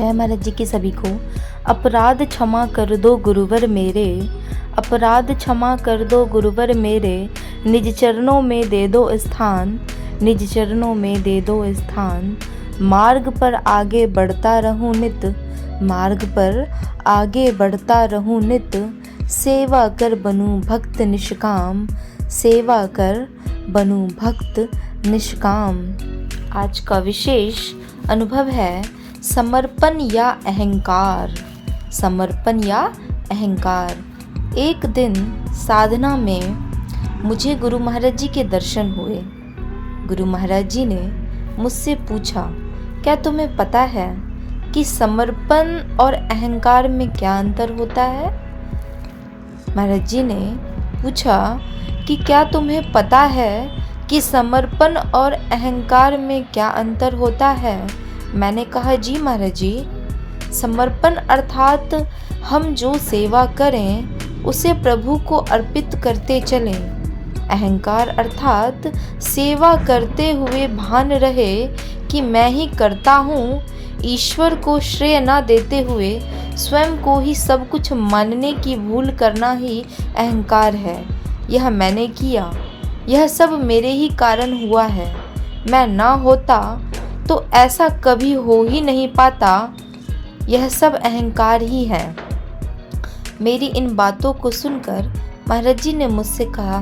जय महाराज जी की सभी को। अपराध क्षमा कर दो गुरुवर मेरे, अपराध क्षमा कर दो गुरुवर मेरे, निज चरणों में दे दो स्थान, निज चरणों में दे दो स्थान। मार्ग पर आगे बढ़ता रहूं नित, मार्ग पर आगे बढ़ता रहूं नित, सेवा कर बनूं भक्त निष्काम, सेवा कर बनूं भक्त निष्काम। आज का विशेष अनुभव है समर्पण या अहंकार। समर्पण या अहंकार। एक दिन साधना में मुझे गुरु महाराज जी के दर्शन हुए। गुरु महाराज जी ने मुझसे पूछा, क्या तुम्हें पता है कि समर्पण और अहंकार में क्या अंतर होता है? महाराज जी ने पूछा कि क्या तुम्हें पता है कि समर्पण और अहंकार में क्या अंतर होता है? मैंने कहा, जी महाराज जी। समर्पण अर्थात हम जो सेवा करें उसे प्रभु को अर्पित करते चलें। अहंकार अर्थात सेवा करते हुए भान रहे कि मैं ही करता हूँ, ईश्वर को श्रेय न देते हुए स्वयं को ही सब कुछ मानने की भूल करना ही अहंकार है। यह मैंने किया, यह सब मेरे ही कारण हुआ है, मैं ना होता तो ऐसा कभी हो ही नहीं पाता, यह सब अहंकार ही है। मेरी इन बातों को सुनकर महाराज जी ने मुझसे कहा,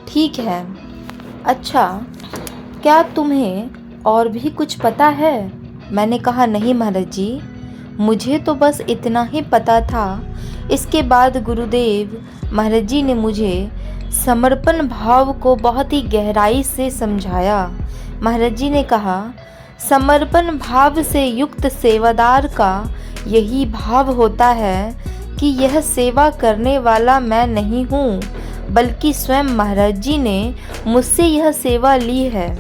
ठीक है। अच्छा, क्या तुम्हें और भी कुछ पता है? मैंने कहा, नहीं महाराज जी, मुझे तो बस इतना ही पता था। इसके बाद गुरुदेव महाराज जी ने मुझे समर्पण भाव को बहुत ही गहराई से समझाया। महाराज जी ने कहा, समर्पण भाव से युक्त सेवादार का यही भाव होता है कि यह सेवा करने वाला मैं नहीं हूँ, बल्कि स्वयं महाराज जी ने मुझसे यह सेवा ली है।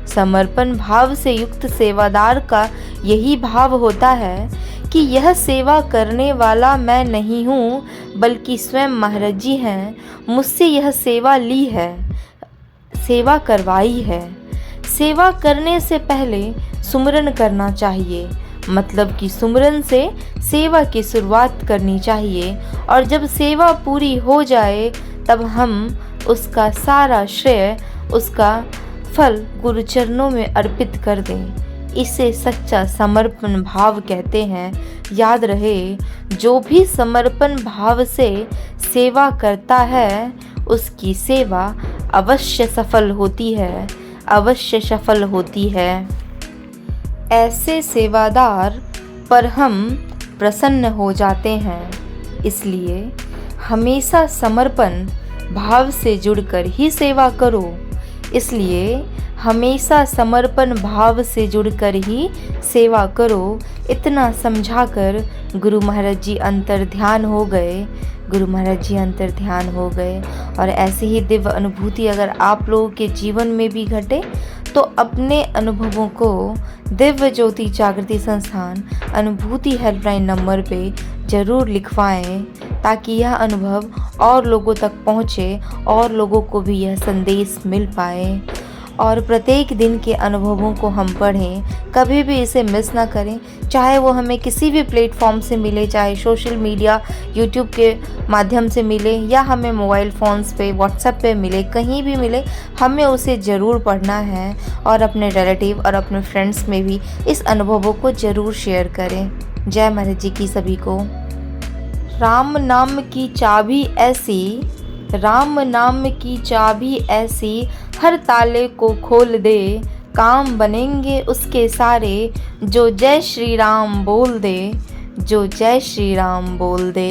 समर्पण भाव से युक्त सेवादार का यही भाव होता है कि यह सेवा करने वाला मैं नहीं हूँ, बल्कि स्वयं महाराज जी हैं, मुझसे यह सेवा ली है, सेवा करवाई है। सेवा करने से पहले सुमिरन करना चाहिए, मतलब कि सुमिरन से सेवा की शुरुआत करनी चाहिए, और जब सेवा पूरी हो जाए तब हम उसका सारा श्रेय, उसका फल गुरु चरणों में अर्पित कर दें। इसे सच्चा समर्पण भाव कहते हैं। याद रहे, जो भी समर्पण भाव से सेवा करता है उसकी सेवा अवश्य सफल होती है, अवश्य सफल होती है। ऐसे सेवादार पर हम प्रसन्न हो जाते हैं। इसलिए हमेशा समर्पण भाव से जुड़कर ही सेवा करो। इसलिए हमेशा समर्पण भाव से जुड़कर ही सेवा करो। इतना समझाकर गुरु महाराज जी अंतर ध्यान हो गए। गुरु महाराज जी अंतर ध्यान हो गए। और ऐसी ही दिव्य अनुभूति अगर आप लोगों के जीवन में भी घटे तो अपने अनुभवों को दिव्य ज्योति जागृति संस्थान अनुभूति हेल्पलाइन नंबर पे ज़रूर लिखवाएं, ताकि यह अनुभव और लोगों तक पहुँचे और लोगों को भी यह संदेश मिल पाए। और प्रत्येक दिन के अनुभवों को हम पढ़ें, कभी भी इसे मिस ना करें, चाहे वो हमें किसी भी प्लेटफॉर्म से मिले, चाहे सोशल मीडिया यूट्यूब के माध्यम से मिले या हमें मोबाइल फ़ोन्स पे व्हाट्सएप पे मिले, कहीं भी मिले, हमें उसे ज़रूर पढ़ना है और अपने रिलेटिव और अपने फ्रेंड्स में भी इस अनुभवों को ज़रूर शेयर करें। जय महाराज जी की सभी को। राम नाम की चाबी ऐसी, राम नाम की चाबी ऐसी, हर ताले को खोल दे, काम बनेंगे उसके सारे, जो जय श्री राम बोल दे, जो जय श्री राम बोल दे।